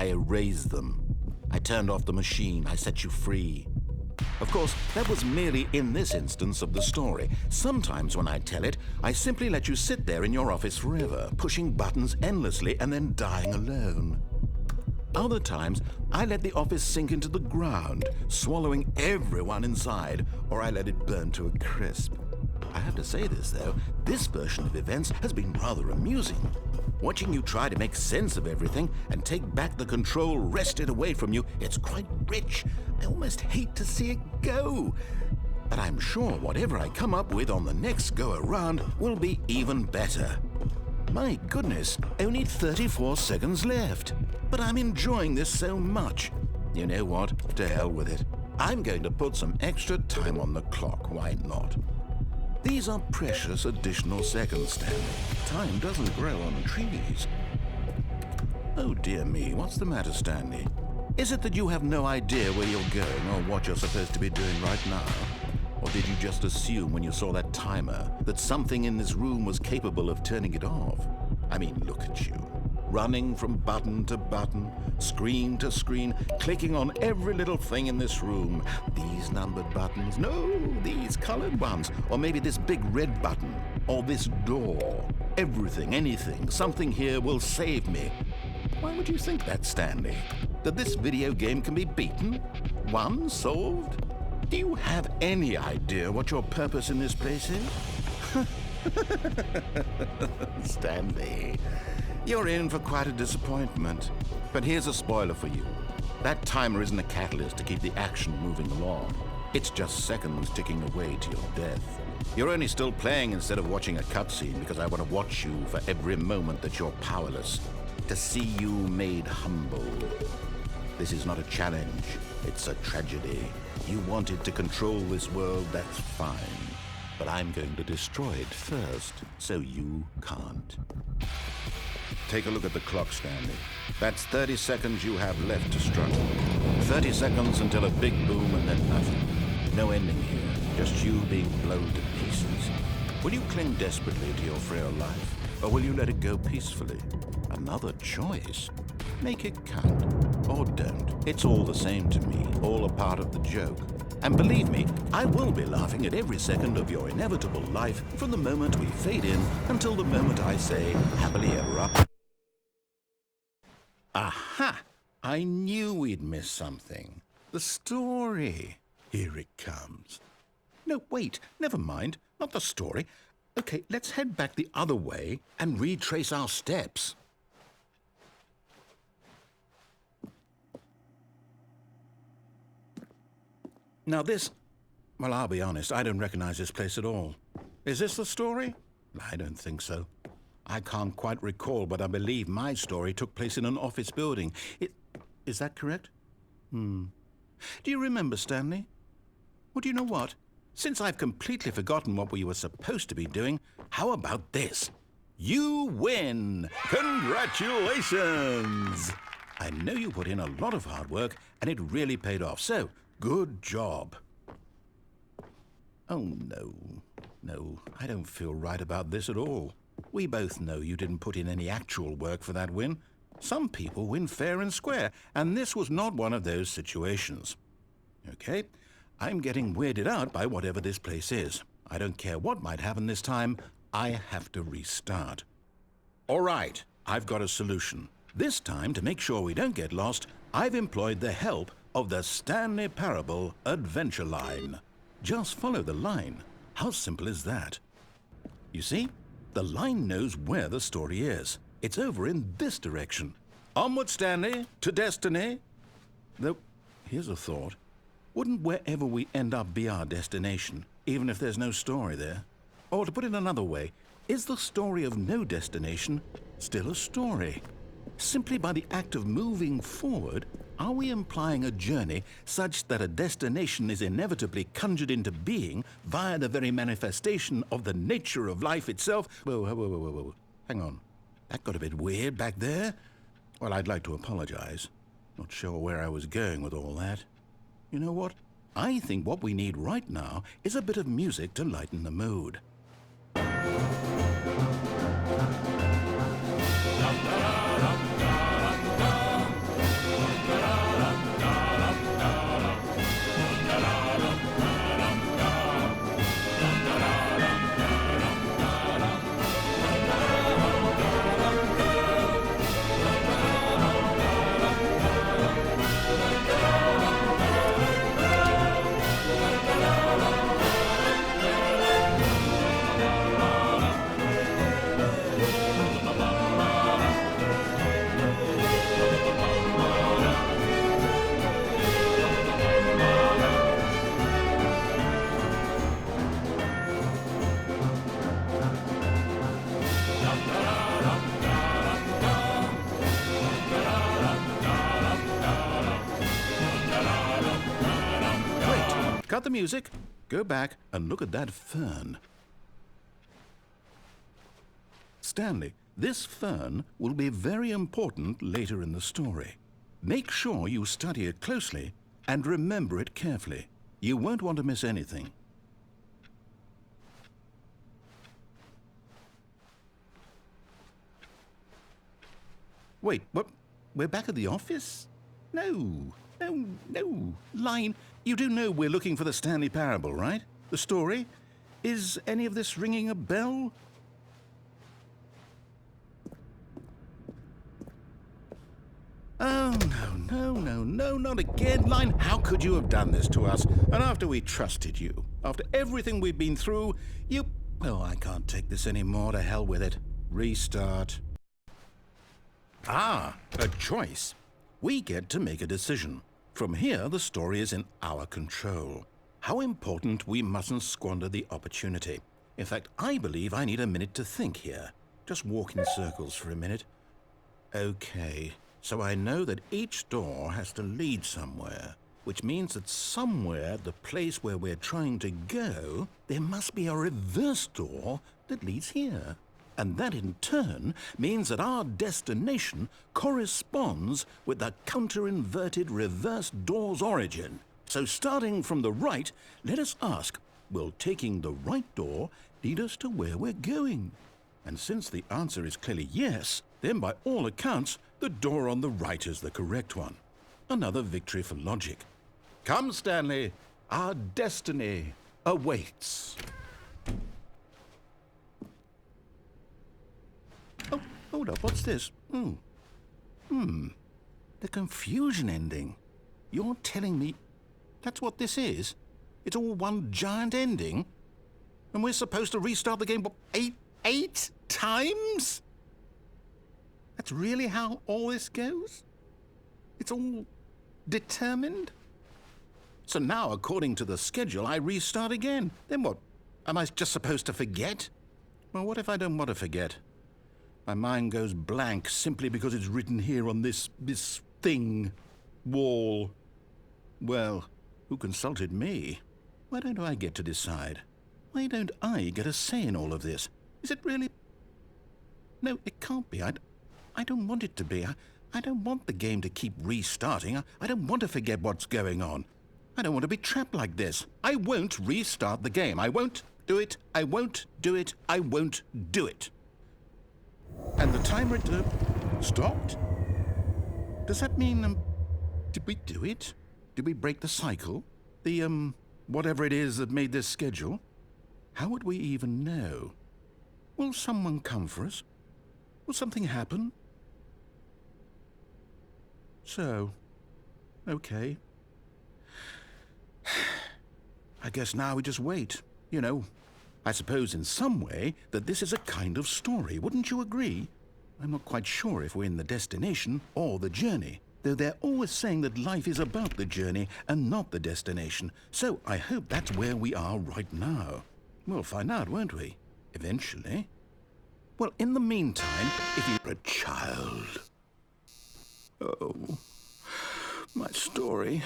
I erased them. I turned off the machine. I set you free. Of course, that was merely in this instance of the story. Sometimes when I tell it, I simply let you sit there in your office forever, pushing buttons endlessly and then dying alone. Other times, I let the office sink into the ground, swallowing everyone inside, or I let it burn to a crisp. I have to say this, though, this version of events has been rather amusing. Watching you try to make sense of everything and take back the control wrested away from you, it's quite rich. I almost hate to see it go. But I'm sure whatever I come up with on the next go-around will be even better. My goodness, only 34 seconds left. But I'm enjoying this so much. You know what? To hell with it. I'm going to put some extra time on the clock, why not? These are precious additional seconds, Stanley. Time doesn't grow on trees. Oh dear me, what's the matter, Stanley? Is it that you have no idea where you're going or what you're supposed to be doing right now? Or did you just assume when you saw that timer that something in this room was capable of turning it off? I mean, look at you. Running from button to button, screen to screen, clicking on every little thing in this room. These numbered buttons, no, these colored ones, or maybe this big red button, or this door. Everything, anything, something here will save me. Why would you think that, Stanley? That this video game can be beaten? Won? Solved? Do you have any idea what your purpose in this place is? Stanley, you're in for quite a disappointment. But here's a spoiler for you. That timer isn't a catalyst to keep the action moving along. It's just seconds ticking away to your death. You're only still playing instead of watching a cutscene because I want to watch you for every moment that you're powerless. To see you made humble. This is not a challenge. It's a tragedy. You wanted to control this world, that's fine. But I'm going to destroy it first, so you can't. Take a look at the clock, Stanley. That's 30 seconds you have left to struggle. 30 seconds until a big boom and then nothing. No ending here, just you being blown to pieces. Will you cling desperately to your frail life, or will you let it go peacefully? Another choice. Make it count, or don't. It's all the same to me, all a part of the joke. And believe me, I will be laughing at every second of your inevitable life from the moment we fade in until the moment I say, happily ever after. Aha! I knew we'd miss something. The story. Here it comes. No, wait, never mind. Not the story. Okay, let's head back the other way and retrace our steps. Now this, well, I'll be honest, I don't recognize this place at all. Is this the story? I don't think so. I can't quite recall, but I believe my story took place in an office building. Is that correct? Do you remember, Stanley? Well, do you know what? Since I've completely forgotten what we were supposed to be doing, how about this? You win! Congratulations! I know you put in a lot of hard work, and it really paid off, so good job. Oh, no, I don't feel right about this at all. We both know you didn't put in any actual work for that win. Some people win fair and square, and this was not one of those situations. Okay, I'm getting weirded out by whatever this place is. I don't care what might happen this time, I have to restart. All right, I've got a solution. This time, to make sure we don't get lost, I've employed the help of the Stanley Parable Adventure Line. Just follow the line. How simple is that? You see, the line knows where the story is. It's over in this direction. Onward, Stanley, to destiny. Though, here's a thought. Wouldn't wherever we end up be our destination, even if there's no story there? Or to put it another way, is the story of no destination still a story? Simply by the act of moving forward, are we implying a journey such that a destination is inevitably conjured into being via the very manifestation of the nature of life itself? Whoa. Hang on. That got a bit weird back there. Well, I'd like to apologize. Not sure where I was going with all that. You know what? I think what we need right now is a bit of music to lighten the mood. cut the music, go back and look at that fern. Stanley, this fern will be very important later in the story. Make sure you study it closely and remember it carefully. You won't want to miss anything. Wait, what? We're back at the office? No. Line, you do know we're looking for the Stanley Parable, right? The story? Is any of this ringing a bell? Oh, no, not again. Line, how could you have done this to us? And after we trusted you, after everything we've been through, you... Oh, I can't take this anymore. To hell with it. Restart. Ah, a choice. We get to make a decision. From here, the story is in our control. How important we mustn't squander the opportunity. In fact, I believe I need a minute to think here. Just walk in circles for a minute. Okay, so I know that each door has to lead somewhere, which means that somewhere, the place where we're trying to go, there must be a reverse door that leads here. And that in turn means that our destination corresponds with the counter-inverted reverse door's origin. So starting from the right, let us ask, will taking the right door lead us to where we're going? And since the answer is clearly yes, then by all accounts, the door on the right is the correct one. Another victory for logic. Come, Stanley, our destiny awaits. Oh, hold up, what's this? The confusion ending. You're telling me that's what this is? It's all one giant ending? And we're supposed to restart the game, what, eight times? That's really how all this goes? It's all determined? So now, according to the schedule, I restart again. Then what? Am I just supposed to forget? Well, what if I don't want to forget? My mind goes blank simply because it's written here on this thing, wall. Well, who consulted me? Why don't I get to decide? Why don't I get a say in all of this? Is it really? No, it can't be. I don't want it to be. I don't want the game to keep restarting. I don't want to forget what's going on. I don't want to be trapped like this. I won't restart the game. I won't do it. I won't do it. I won't do it. And the timer stopped? Does that mean, did we do it? Did we break the cycle? The, whatever it is that made this schedule? How would we even know? Will someone come for us? Will something happen? So, okay. I guess now we just wait, you know. I suppose in some way that this is a kind of story, wouldn't you agree? I'm not quite sure if we're in the destination or the journey, though they're always saying that life is about the journey and not the destination, so I hope that's where we are right now. We'll find out, won't we? Eventually. Well, in the meantime, if you're a child... Oh, my story...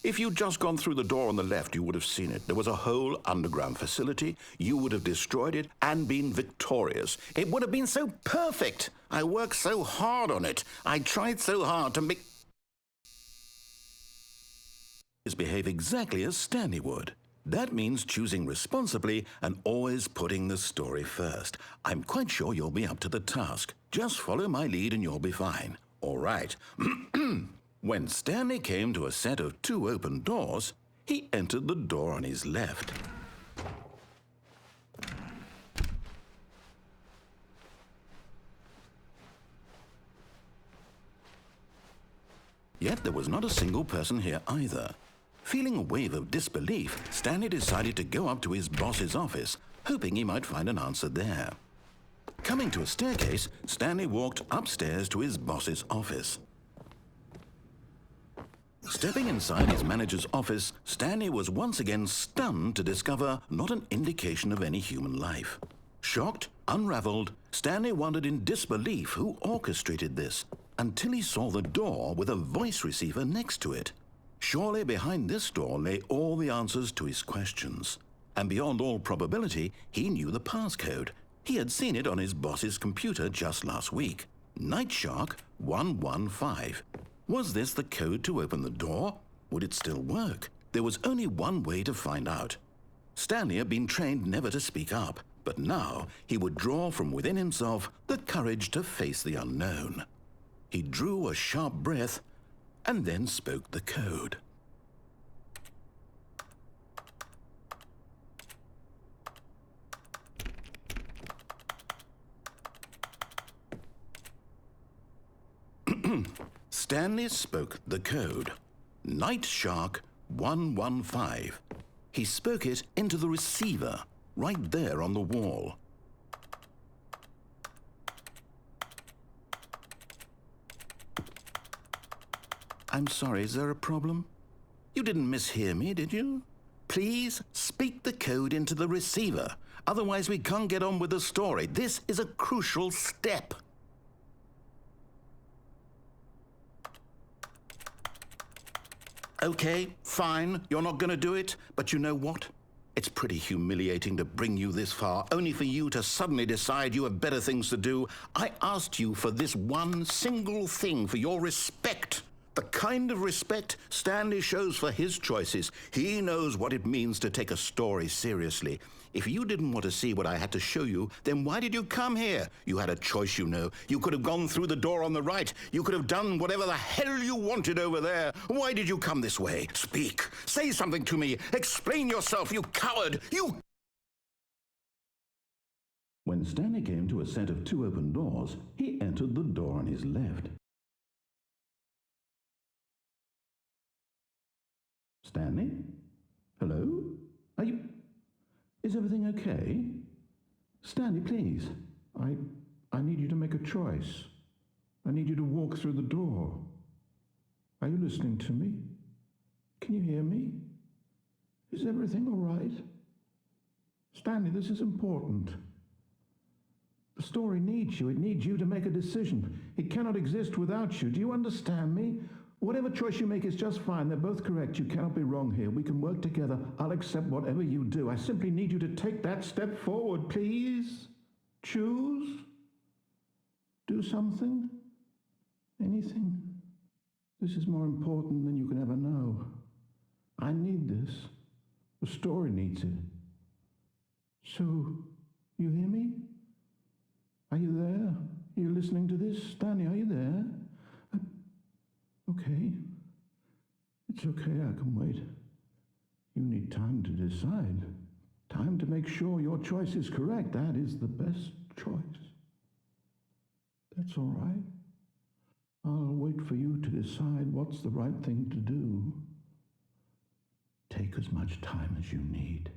If you'd just gone through the door on the left, you would have seen it. There was a whole underground facility. You would have destroyed it and been victorious. It would have been so perfect. I worked so hard on it. I tried so hard to make... behave exactly as Stanley would. That means choosing responsibly and always putting the story first. I'm quite sure you'll be up to the task. Just follow my lead and you'll be fine. All right. When Stanley came to a set of 2 open doors, he entered the door on his left. Yet there was not a single person here either. Feeling a wave of disbelief, Stanley decided to go up to his boss's office, hoping he might find an answer there. Coming to a staircase, Stanley walked upstairs to his boss's office. Stepping inside his manager's office, Stanley was once again stunned to discover not an indication of any human life. Shocked, unraveled, Stanley wondered in disbelief who orchestrated this, until he saw the door with a voice receiver next to it. Surely behind this door lay all the answers to his questions. And beyond all probability, he knew the passcode. He had seen it on his boss's computer just last week. Night Shark 115. Was this the code to open the door? Would it still work? There was only one way to find out. Stanley had been trained never to speak up, but now he would draw from within himself the courage to face the unknown. He drew a sharp breath and then spoke the code. Stanley spoke the code. Night Shark 115. He spoke it into the receiver, right there on the wall. I'm sorry, is there a problem? You didn't mishear me, did you? Please speak the code into the receiver. Otherwise, we can't get on with the story. This is a crucial step. Okay, fine, you're not going to do it, but you know what? It's pretty humiliating to bring you this far, only for you to suddenly decide you have better things to do. I asked you for this one single thing, for your respect. The kind of respect Stanley shows for his choices. He knows what it means to take a story seriously. If you didn't want to see what I had to show you, then why did you come here? You had a choice, you know. You could have gone through the door on the right. You could have done whatever the hell you wanted over there. Why did you come this way? Speak. Say something to me. Explain yourself, you coward. You... When Stanley came to a set of two open doors, he entered the door on his left. Stanley? Hello? Are you... Is everything okay? Stanley, please. I need you to make a choice. I need you to walk through the door. Are you listening to me? Can you hear me? Is everything all right? Stanley, this is important. The story needs you. It needs you to make a decision. It cannot exist without you. Do you understand me? Whatever choice you make is just fine. They're both correct. You cannot be wrong here. We can work together. I'll accept whatever you do. I simply need you to take that step forward, please. Choose. Do something. Anything. This is more important than you can ever know. I need this. The story needs it. So, you hear me? Are you there? Are you listening to this? Stanley, are you there? Okay. It's okay, I can wait. You need time to decide. Time to make sure your choice is correct. That is the best choice. That's all right. I'll wait for you to decide what's the right thing to do. Take as much time as you need.